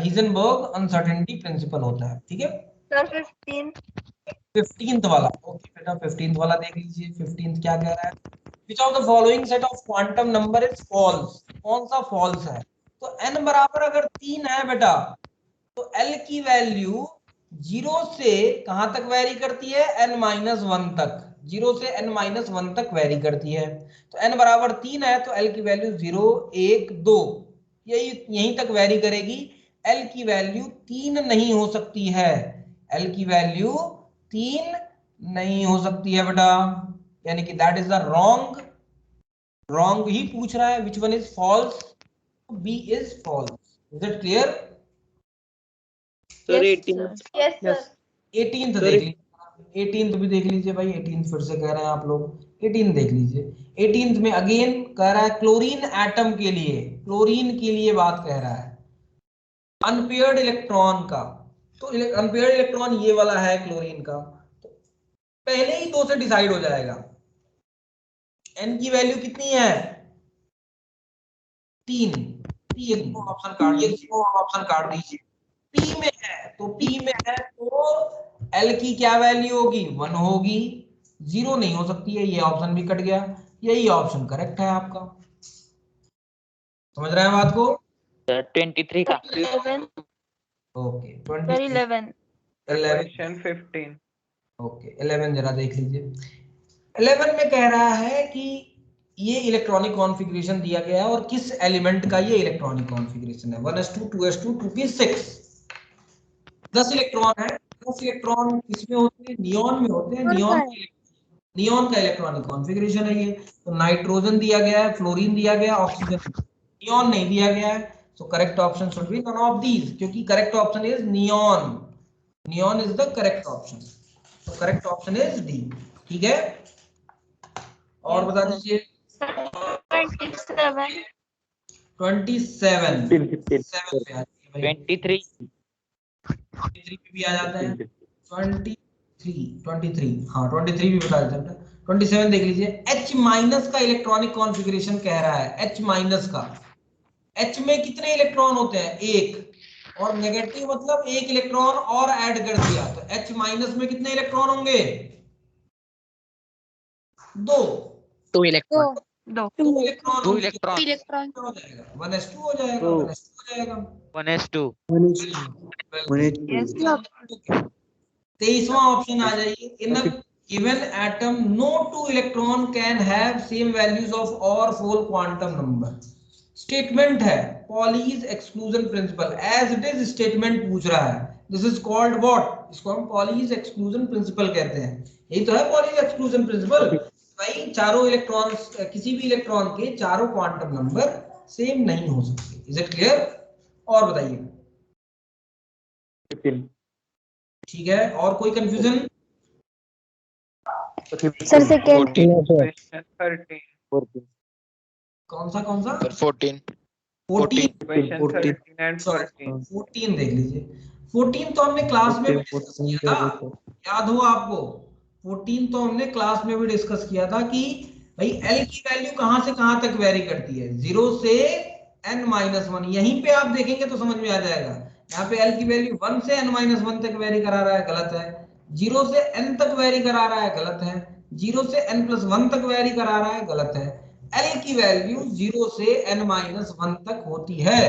हीजनबर्ग अनसर्टेनिटी प्रिंसिपल होता है। ठीक है, सर 15। 15th वाला, ओके बेटा 15th वाला देख लीजिए। 15th क्या कह रहा है? Which of the following set of quantum number is false? कौन सा false है? तो n बराबर अगर 3 है बेटा, तो L की वैल्यू 0 से कहां तक वेरी करती है? n-1 तक, 0 से n-1 तक वेरी करती है। तो n बराबर 3 है, तो L की वैल्यू 0 1 2 यहीं तक वेरी करेगी। L की वैल्यू 3 नहीं हो सकती है, L की वैल्यू 3 नहीं हो सकती है बेटा, यानी कि that is the wrong, wrong ही पूछ रहा है। Which one is false? B is false. Is it clear? Sir yes 18। Sir. Yes sir. 18th देख लीजिए, 18th भी देख लीजिए भाई। 18th फिर से कह रहे हैं आप लोग, 18th देख लीजिए। 18th में अगेन कह रहा है क्लोरीन एटम के लिए, क्लोरीन के लिए बात कह रहा है, अनपेयर्ड इलेक्ट्रॉन का। तो अनपेयर्ड इलेक्ट्रॉन ये वाला है क्लोरीन का, तो पहले ही 2 से डिसाइड हो जाएगा। एन की वैल्यू कितनी है? 3। ऑप्शन काट, ये ऑप्शन काट दीजिए। पी में है, तो पी में है तो एल की क्या वैल्यू होगी? 1 होगी, 0 नहीं हो सकती है। ये ऑप्शन भी कट गया, यही ऑप्शन करेक्ट है आपका। समझ रहे हैं बात को? 23 का 11। Okay, sir 23 11। 11 क्वेश्चन 15। ओके 11 जरा देख लीजिए। 11 में कह रहा है कि ये इलेक्ट्रॉनिक कॉन्फ़िगरेशन दिया गया है, और किस एलिमेंट का ये इलेक्ट्रॉनिक कॉन्फ़िगरेशन है? 1s2 2s2 2p6। 10 इलेक्ट्रॉन है। 10 इलेक्ट्रॉन किसमें होते हैं? नियॉन में होते हैं। नियॉन का इलेक्ट्रॉनिक कॉन्फ़िगरेशन है ये। तो नाइट्रोजन दिया गया है, फ्लोरीन दिया गया, ऑक्सीजन नियॉन नहीं दिया गया है, so correct option should be none of these, क्योंकि correct option is neon, neon is the correct option, तो करेक्ट ऑप्शन इज डी। ठीक है, और बता दीजिए 27 27 7 पे आ जाइए भाई, 23 23 पे भी आ जाता है, 23 हाँ 23 भी बता देते हैं। 27 देख लीजिए, H माइनस का इलेक्ट्रॉनिक कॉन्फ़िगरेशन कह रहा है, H माइनस का, H में कितने इलेक्ट्रॉन होते हैं, एक, और नेगेटिव मतलब एक इलेक्ट्रॉन और ऐड कर दिया, तो H माइनस में कितने इलेक्ट्रॉन होंगे, दो, 2 इलेक्ट्रॉन, दो इलेक्ट्रॉन, दो इलेक्ट्रॉन, हो जाएगा 1s2 हो जाएगा, 1s2 हो जाएगा, 1s2 23वां ऑप्शन आ जाइए, in a given atom no two electron can have same values of और फोर क्वांटम नंबर। स्टेटमेंट है Pauli's exclusion principle, as it is statement पूछ रहा है, दिस इज कॉल्ड व्हाट, इसको हम पॉलीज एक्सक्लूजन प्रिंसिपल कहते हैं, यही तो है पॉलीज एक्सक्लूजन प्रिंसिपल। भाई चारों इलेक्ट्रॉन्स, किसी भी इलेक्ट्रॉन के चारों क्वांटम नंबर सेम नहीं हो सकते, इज इट क्लियर? और बताइए, ठीक है, और कोई कंफ्यूजन? Sir second Question 13. कौन सा 14 Question 13 and 14. 14 देख लीजिए, 14 तो हमने क्लास में भी डिस्कस किया था, याद हो आपको, 14 तो हमने क्लास में भी डिस्कस किया था कि भाई L की वैल्यू कहां से कहां तक वेरी करती है, 0 से n-1, यहीं पे आप देखेंगे तो समझ में आ जाएगा, यहाँ पे L की वैल्यू 1 से n-1 तक वेरी करा रहा है, गलत है, 0 से n तक वेरी करा रहा है, गलत है, 0 से n+1 तक वेरी करा रहा है, गलत है, L की वैल्यू 0 से n-1 तक होती है,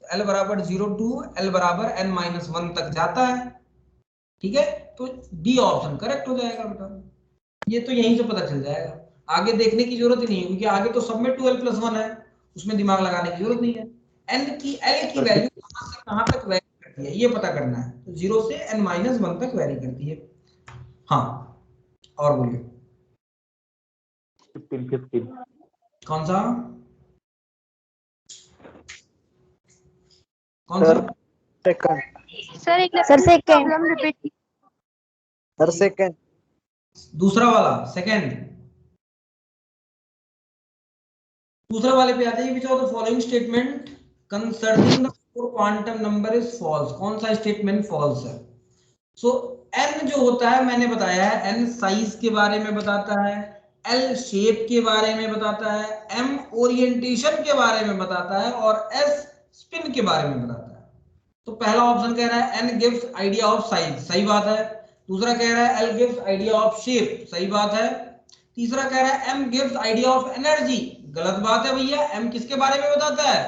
L बराबर 0 टू L बराबर n-1 तक जाता है, ठीक है, तो डी ऑप्शन करेक्ट हो जाएगा बेटा, ये तो यहीं से पता चल जाएगा, आगे देखने की जरूरत ही नहीं है, क्योंकि आगे तो सब में 12+1 है, उसमें दिमाग लगाने की जरूरत नहीं है, L की वैल्यू कहां से कहां तक वेरी करती है ये पता करना है, तो 0 से n-1 तक वेरी करती है। हाँ, और बोलिए 15 कौन सा, कौन सा? Sir second repeat sir second दूसरा वाला, सेकंड, दूसरा वाले पे आ जाइए, which of the following statement concerning the four quantum number is false, कौन सा स्टेटमेंट फॉल्स है? सो n जो होता है मैंने बताया है, n साइज के बारे में बताता है, l शेप के बारे में बताता है, m ओरिएंटेशन के बारे में बताता है, और s स्पिन के बारे में बताता है। तो पहला ऑप्शन कह रहा है n gives idea of size, सही बात है, दूसरा कह रहा है l gives idea of shape, सही बात है, तीसरा कह रहा है m gives idea of energy, गलत बात है भैया, m किसके बारे में बताता है,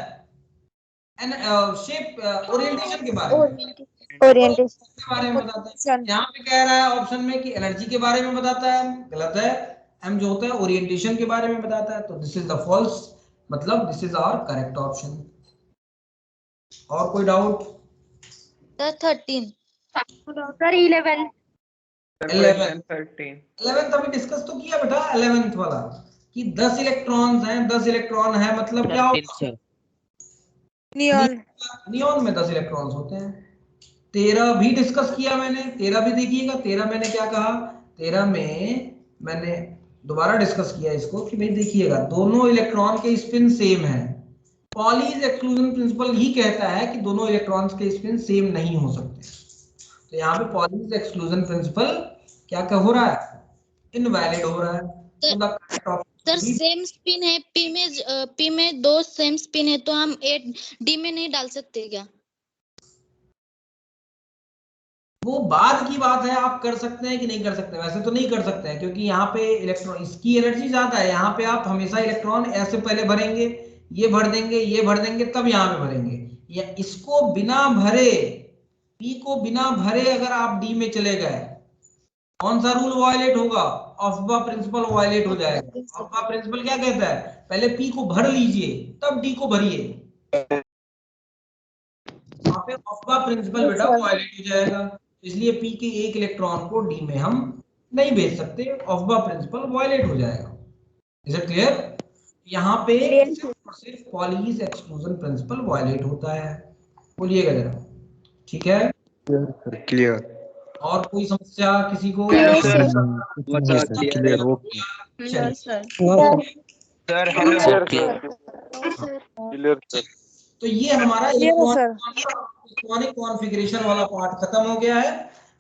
शेप ओरिएंटेशन के बारे में, ओरिएंटेशन के बारे में बताता है, यहाँ पे कह रहा है ऑप्शन में कि एनर्जी के बारे में बताता है, गलत है, m जो होता है ओरिएंटेशन के बारे में बताता है, तो दिस इज द फॉल्स, मतलब this is our correct option. और कोई doubt? Sir 13 sir 11 Question 13. 11th अभी डिस्कस तो किया बेटा, 11th वाला कि 10 इलेक्ट्रॉन्स हैं, 10 इलेक्ट्रॉन है मतलब क्या होगा, नियॉन नियॉन में 10 इलेक्ट्रॉन्स होते हैं। 13 भी डिस्कस किया मैंने, 13 भी देखिएगा, 13 मैंने क्या कहा, 13 में मैंने दोबारा डिस्कस किया इसको कि भाई देखिएगा दोनों इलेक्ट्रॉन के स्पिन सेम है, पॉलीज एक्सक्लूजन प्रिंसिपल ही कहता है कि दोनों इलेक्ट्रॉन्स के स्पिन सेम नहीं हो सकते, तो यहाँ पे पॉलीज एक्सक्लूजन प्रिंसिपल क्या हो रहा है, इनवैलिड हो रहा है, तो the correct sir option same spin है, पी में दो सेम स्पिन है, तो हम ए डी में नहीं डाल सकते क्या? वो बाद की बात है, आप कर सकते हैं कि नहीं कर सकते, वैसे तो नहीं कर सकते हैं क्योंकि यहाँ पे इलेक्ट्रॉन इसकी एनर्जी ज्यादा है, यहाँ पे आप हमेशा इलेक्ट्रॉन ऐसे पहले भरेंगे, ये भर देंगे, ये भर देंगे, तब यहाँ पे भरेंगे, या इसको बिना भरे, पी को बिना भरे अगर आप डी में चले गए, कौन सा रूल वायलेट होगा, ऑफबा प्रिंसिपल वायलेट हो जाएगा। ऑफबा प्रिंसिपल क्या कहता है, पहले पी को भर लीजिए तब डी को भरिए, वहां पे ऑफबा प्रिंसिपल बेटा वायलेट हो जाएगा, इसलिए पी के एक इलेक्ट्रॉन को डी में हम नहीं भेज सकते, ऑफबा प्रिंसिपल वायलेट हो जाएगा। Is it clear? यहाँ पे सिर्फ पॉलीज एक्सक्लूजन प्रिंसिपल वायलेट होता है। बोलिएगा जरा, ठीक है? क्लियर। और कोई समस्या किसी को? Clear okay. चलिए, सर हेलो। Clear sir. तो ये हमारा इलेक्ट्रॉनिक कॉन्फ़िगरेशन वाला पार्ट खत्म हो गया है।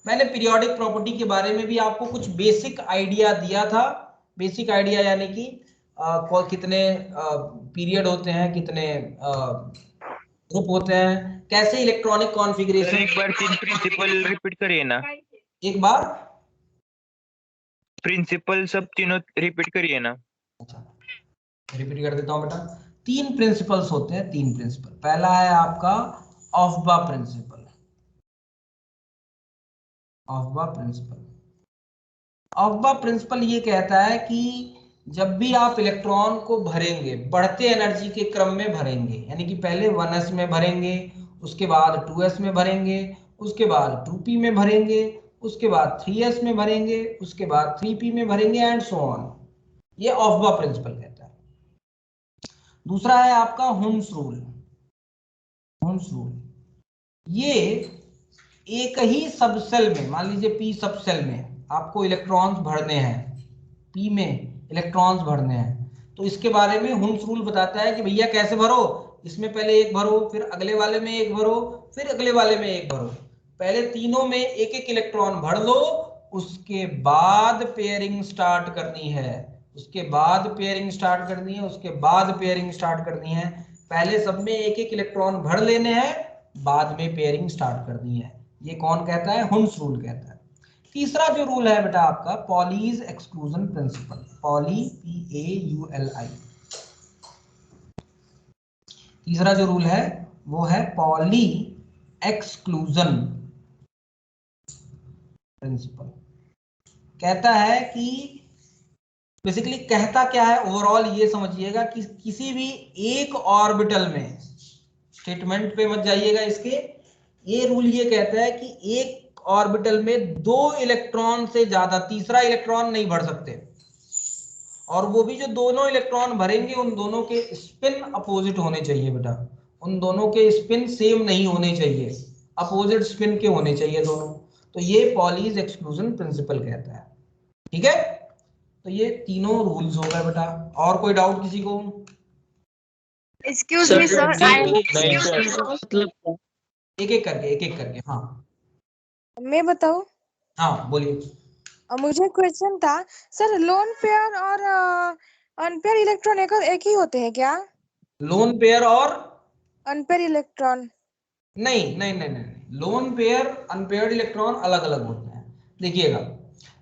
मैंने पीरियोडिक प्रॉपर्टी के बारे में भी आपको कुछ बेसिक आइडिया दिया था। बेसिक आइडिया यानी कि कितने पीरियड होते हैं, कितने ग्रुप होते हैं, कैसे इलेक्ट्रॉनिक कॉन्फ़िगरेशन। एक बार तीन प्रिंसिपल रिपीट करिए ना। एक बार प्रिंसिपल सब तीनों रिपीट करिए ना। अच्छा, रिपीट कर देता हूं बेटा। 3 प्रिंसिपल्स होते हैं, 3 प्रिंसिपल। पहला है आपका ऑफबा प्रिंसिपल। ऑफबा प्रिंसिपल, ऑफबा प्रिंसिपल ये कहता है कि जब भी आप इलेक्ट्रॉन को भरेंगे, बढ़ते एनर्जी के क्रम में भरेंगे, यानी कि पहले 1s में भरेंगे, उसके बाद 2s में भरेंगे, उसके बाद 2p में भरेंगे, उसके बाद 3s में भरेंगे, उसके बाद 3p में भरेंगे एंड सो ऑन। ये ऑफबा प्रिंसिपल कहता है। दूसरा है आपका हुम्स रूल। हुम्स रूल ये एक ही सबसेल में, मान लीजिए p सबसेल में आपको इलेक्ट्रॉन्स भरने हैं, p में इलेक्ट्रॉन्स भरने हैं, तो इसके बारे में हुम्स रूल बताता है कि भैया कैसे भरो। इसमें पहले एक भरो, फिर अगले वाले में एक भरो, फिर अगले वाले में एक भरो। पहले तीनों में एक एक इलेक्ट्रॉन भर लो, उसके बाद पेयरिंग स्टार्ट करनी है, उसके बाद पेयरिंग स्टार्ट करनी है, उसके बाद पेयरिंग स्टार्ट करनी है। पहले सब में एक एक इलेक्ट्रॉन भर लेने हैं, बाद में पेयरिंग स्टार्ट करनी है। ये कौन कहता है? हुम्स रूल कहता है। तीसरा जो रूल है बेटा आपका Pauli's exclusion principal. Poly PAULI। तीसरा जो रूल है वो है पॉली एक्सक्लूजन प्रिंसिपल। कहता है कि बेसिकली कहता क्या है, ओवरऑल ये समझिएगा कि किसी भी एक ऑर्बिटल में, स्टेटमेंट पे मत जाइएगा इसके, ये रूल ये कहता है कि एक ऑर्बिटल में 2 इलेक्ट्रॉन से ज्यादा तीसरा इलेक्ट्रॉन नहीं भर सकते, और वो भी जो दोनों इलेक्ट्रॉन भरेंगे उन दोनों के स्पिन अपोजिट होने चाहिए बेटा। उन दोनों के स्पिन सेम नहीं होने चाहिए, अपोजिट स्पिन के होने चाहिए दोनों। तो ये पॉलीज एक्सक्लूजन प्रिंसिपल कहता है, ठीक है? तो ये तीनों रूल्स हो गए बेटा। और कोई डाउट किसी को? Excuse me, sir. एक एक करके हाँ मैं बताऊं? हाँ बोलिए। मुझे क्वेश्चन था सर, लोन पेयर और अनपेयर इलेक्ट्रॉन एक ही होते हैं क्या? लोन पेयर और अनपेयर इलेक्ट्रॉन? नहीं, लोन पेयर अनपेयर्ड इलेक्ट्रॉन अलग अलग होते हैं। देखिएगा,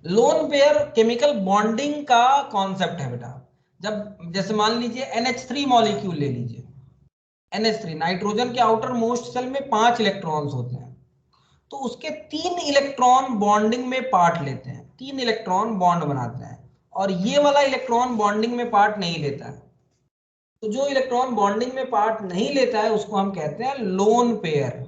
लोन पेयर केमिकल बॉन्डिंग का कॉन्सेप्ट है बेटा। जब जैसे मान लीजिए NH3 मॉलिक्यूल ले लीजिए, NH3 नाइट्रोजन के आउटर मोस्ट सेल में 5 इलेक्ट्रॉन्स होते हैं, तो उसके 3 इलेक्ट्रॉन बॉन्डिंग में पार्ट लेते हैं, 3 इलेक्ट्रॉन बॉन्ड बनाते हैं, और ये वाला इलेक्ट्रॉन बॉन्डिंग में पार्ट नहीं लेता है। तो जो इलेक्ट्रॉन बॉन्डिंग में पार्ट नहीं लेता है उसको हम कहते हैं लोन पेयर।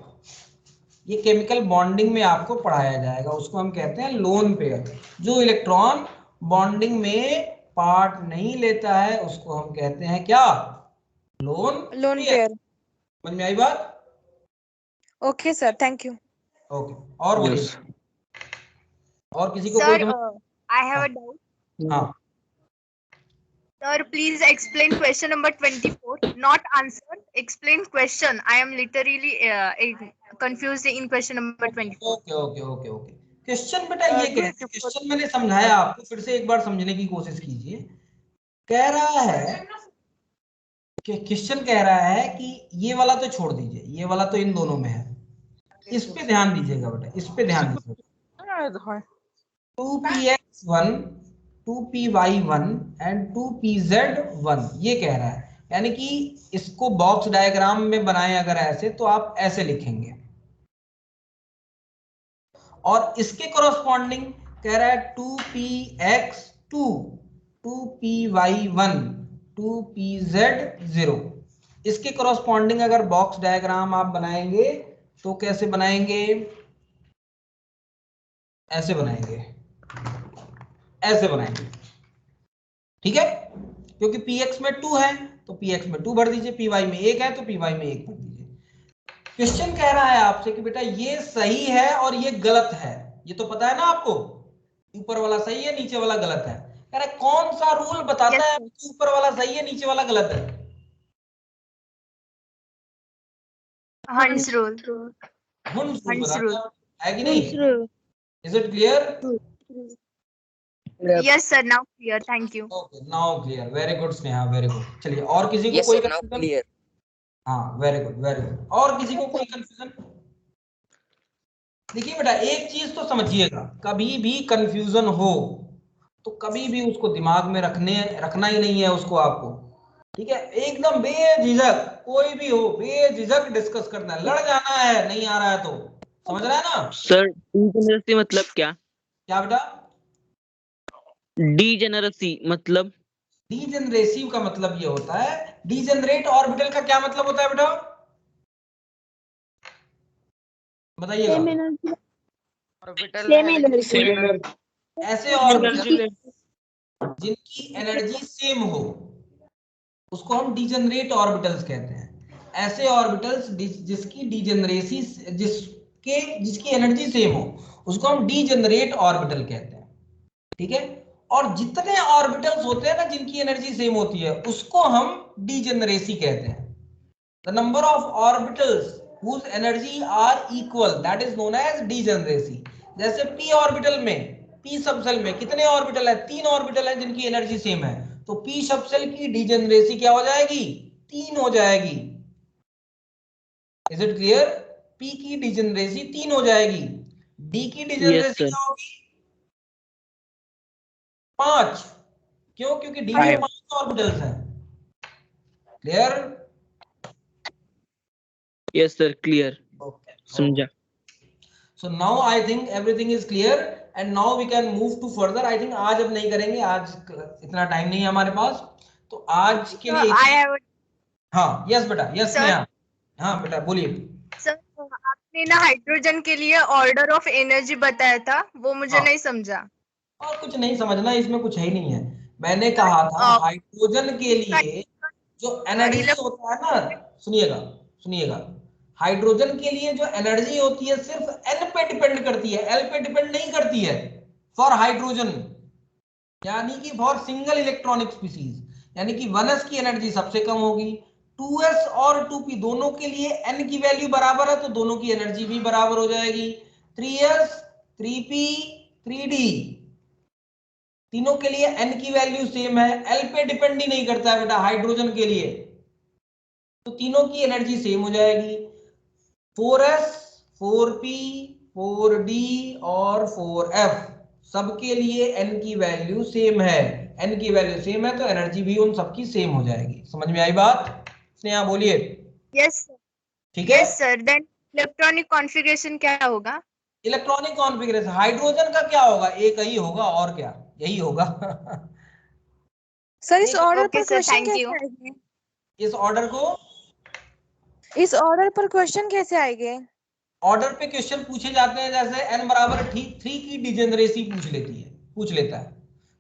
ये केमिकल बॉन्डिंग में आपको पढ़ाया जाएगा, उसको हम कहते हैं लोन पेयर। जो इलेक्ट्रॉन बॉन्डिंग में पार्ट नहीं लेता है उसको हम कहते हैं क्या? Lone pair. समझ में आई बात? Okay sir, thank you. Okay, और बोलिए। और किसी को Sir, कोई I have a doubt. हाँ Sir, please explain question number 24. Not answer. Explain question. I am literally confused in question number 24. Okay. Question बेटा ये कहते हैं, क्वेश्चन मैंने समझाया आपको, फिर से एक बार समझने की कोशिश कीजिए। कह रहा है कि क्वेश्चन कह रहा है कि ये वाला तो छोड़ दीजिए, ये वाला तो इन दोनों में है, इस पे ध्यान दीजिएगा बेटा, इस पे ध्यान दीजिएगा। 2px1 2py1 एंड 2pz1 ये कह रहा है, यानी कि इसको बॉक्स डायग्राम में बनाएं अगर ऐसे, तो आप ऐसे लिखेंगे, और इसके कॉरस्पॉन्डिंग कह रहा है 2px2 2py1 2pz0। इसके कॉरस्पॉन्डिंग अगर बॉक्स डायग्राम आप बनाएंगे तो कैसे बनाएंगे? ऐसे बनाएंगे, ऐसे बनाएंगे, ठीक है? क्योंकि px में 2 है तो px में 2 भर दीजिए, py में 1 है तो py में 1 भर दीजिए। क्वेश्चन कह रहा है आपसे कि बेटा ये सही है और ये गलत है, ये तो पता है ना आपको, ऊपर वाला सही है नीचे वाला गलत है। कह रहा है कौन सा रूल बताता है कि ऊपर वाला सही है नीचे वाला गलत है? हंस रूल। हुंस रूल हंस बताता रूल। है कि नहीं? Is it clear? Yes sir, now clear, thank you. Okay now clear, very good Sneha, very good. चलिए और किसी को Yes, कोई sir, now कंफ्यूजन? clear. हाँ वेरी गुड वेरी गुड। और किसी को कोई कंफ्यूजन? देखिए बेटा एक चीज तो समझिएगा, कभी भी कंफ्यूजन हो तो कभी भी उसको दिमाग में रखना ही नहीं है उसको आपको, ठीक है? एकदम बेझिझक कोई भी हो, बेझिझक डिस्कस करना है, लड़ जाना है, नहीं आ रहा है तो। समझ रहा है ना सर डीजेनरेसी मतलब क्या? क्या बेटा? डीजेनरेसी मतलब? डीजेनरेसिव का मतलब ये होता है, डीजेनरेट ऑर्बिटल का क्या मतलब होता है बेटा, बताइएगा? ऐसे ऑर्बिटल जिनकी एनर्जी सेम हो उसको हम डीजेनरेट ऑर्बिटल्स कहते हैं। ऐसे ऑर्बिटल्स जिसकी डीजेनरेसी जिसकी एनर्जी सेम हो उसको हम डीजेनरेट ऑर्बिटल कहते हैं, ठीक है? और जितने ऑर्बिटल्स होते हैं ना जिनकी एनर्जी सेम होती है उसको हम डीजेनरेसी कहते हैं। The number of orbitals whose energy are equal that is known as degeneracy। जैसे p ऑर्बिटल में, p सबसेल में कितने ऑर्बिटल है? 3 ऑर्बिटल है जिनकी एनर्जी सेम है, तो p सबसेल की डीजेनरेसी क्या हो जाएगी? 3 हो जाएगी। Is it clear? p की डीजेनरेसी 3 हो जाएगी, d की डीजेनरेसी क्या होगी? 5। क्यों? क्योंकि d में 5 ऑर्बिटल्स हैं। क्लियर? यस सर क्लियर, समझा। So now I think everything is clear and now we can move to further। I think आज अब नहीं करेंगे, आज इतना टाइम नहीं है हमारे पास, तो आज के लिए I have हाँ यस बेटा, यस Sir? नेहा, हाँ बेटा बोलिए। सर आपने ना हाइड्रोजन के लिए ऑर्डर ऑफ एनर्जी बताया था, वो मुझे नहीं समझा। और कुछ नहीं समझना, इसमें कुछ है ही नहीं है। मैंने कहा था हाइड्रोजन के लिए जो एनर्जी होता है ना, सुनिएगा सुनिएगा, हाइड्रोजन के लिए जो एनर्जी होती है सिर्फ एन पे डिपेंड करती है, एल पे डिपेंड नहीं करती है। फॉर हाइड्रोजन यानी कि फॉर सिंगल इलेक्ट्रॉनिक स्पीसीज, यानी कि 1s की एनर्जी सबसे कम होगी, 2s और 2p दोनों के लिए n की वैल्यू बराबर है तो दोनों की एनर्जी भी बराबर हो जाएगी। 3s 3p 3d तीनों के लिए n की वैल्यू सेम है, l पे डिपेंड ही नहीं करता है बेटा हाइड्रोजन के लिए, तो तीनों की एनर्जी सेम हो जाएगी। 4s 4p 4d और 4f सबके लिए n की वैल्यू सेम है, n की वैल्यू सेम है तो एनर्जी भी उन सबकी सेम हो जाएगी। समझ में आई बात? स्नेहा बोलिए। यस ठीक है? Yes sir. Then electronic configuration क्या होगा? इलेक्ट्रॉनिक कॉन्फ़िगरेशन हाइड्रोजन का क्या होगा? एक ही होगा, और क्या यही होगा। सर इस ऑर्डर पर सर क्वेश्चन थैंक कैसे यू। आएंगे? इस ऑर्डर को, इस ऑर्डर पर क्वेश्चन कैसे आएंगे? ऑर्डर पे क्वेश्चन पूछे जाते हैं, जैसे n बराबर 3 की डिजेनरेसी पूछ लेता है,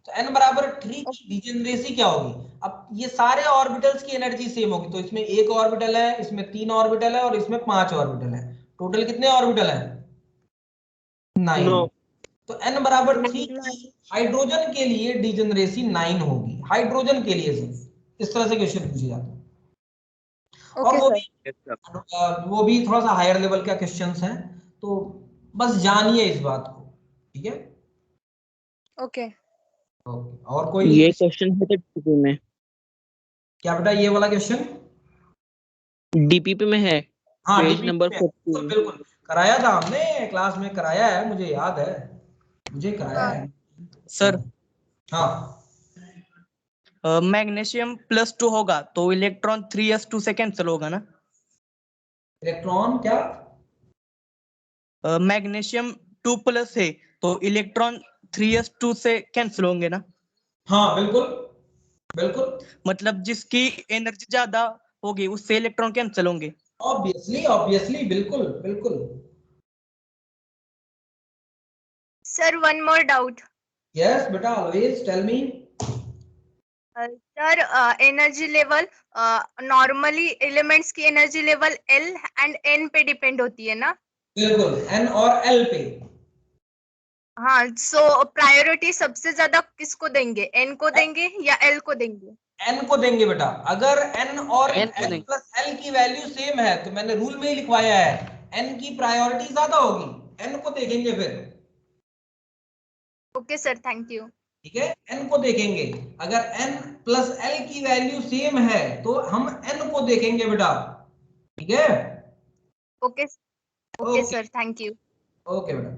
तो n बराबर 3 की डिजेनरेसी क्या होगी? अब ये सारे ऑर्बिटल्स की एनर्जी सेम होगी, तो इसमें एक ऑर्बिटल है, इसमें 3 ऑर्बिटल है और इसमें 5 ऑर्बिटल है, टोटल कितने ऑर्बिटल है? 9। तो n बराबर 3 की हाइड्रोजन के लिए डिजेनरेसी 9 होगी, हाइड्रोजन के लिए सिर्फ इस तरह से क्वेश्चन पूछे जाते हैं। और वो भी थोड़ा सा हायर लेवल का क्वेश्चंस हैं, तो बस जानिए इस बात को, ठीक है? ओके और कोई ये क्वेश्चन है तो डीपीपी में? क्या बेटा ये वाला क्वेश्चन डीपीपी में है? हाँ पेज डीपीपी नंबर में 14। बिल्कुल कराया था हमने, क्लास में कराया है, मुझे याद है, मुझे कराया है सर हाँ। मैग्नीशियम +2 होगा तो इलेक्ट्रॉन 3s2 से कैंसिल होगा ना? इलेक्ट्रॉन क्या? मैग्नीशियम 2+ है तो इलेक्ट्रॉन 3s2 से कैंसिल होंगे ना? हाँ बिल्कुल बिल्कुल, मतलब जिसकी एनर्जी ज्यादा होगी उससे इलेक्ट्रॉन कैंसिल होंगे। ऑब्वियसली ऑब्वियसली, बिल्कुल बिल्कुल। Sir one more doubt. Yes बेटा always tell me. Sir energy level normally elements की energy level L and N पे डिपेंड होती है ना? बिल्कुल, एन और एल पे। हाँ, सो प्रायोरिटी सबसे ज्यादा किसको देंगे, एन को देंगे या एल को देंगे? एन को देंगे बेटा। अगर एन और N को एन देंगे। प्लस एल की वैल्यू सेम है तो मैंने रूल में ही लिखवाया है एन की प्रायोरिटी ज्यादा होगी, एन को देखेंगे फिर। Okay sir, thank you. ठीक है, एन को देखेंगे। अगर एन प्लस एल की वैल्यू सेम है तो हम एन को देखेंगे बेटा। ठीक है, okay okay sir, thank you. Okay बेटा,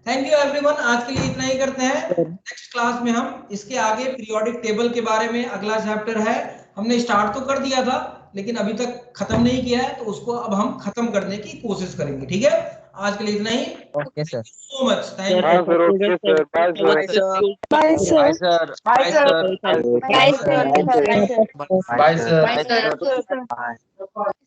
थैंक यू एवरीवन। आज के लिए इतना ही करते हैं। नेक्स्ट क्लास में हम इसके आगे पीरियोडिक टेबल के बारे में, अगला चैप्टर है, हमने स्टार्ट तो कर दिया था लेकिन अभी तक खत्म नहीं किया है, तो उसको अब हम खत्म करने की कोशिश करेंगे। ठीक है, आज के लिए इतना ही। Okay sir. So much, thank हाँ you. Sir, okay sir, bye sir. Bye, sir. Bye Bye, sir. sir. Bye sir. Bye sir. Bye sir. Bye, sir. Bye sir.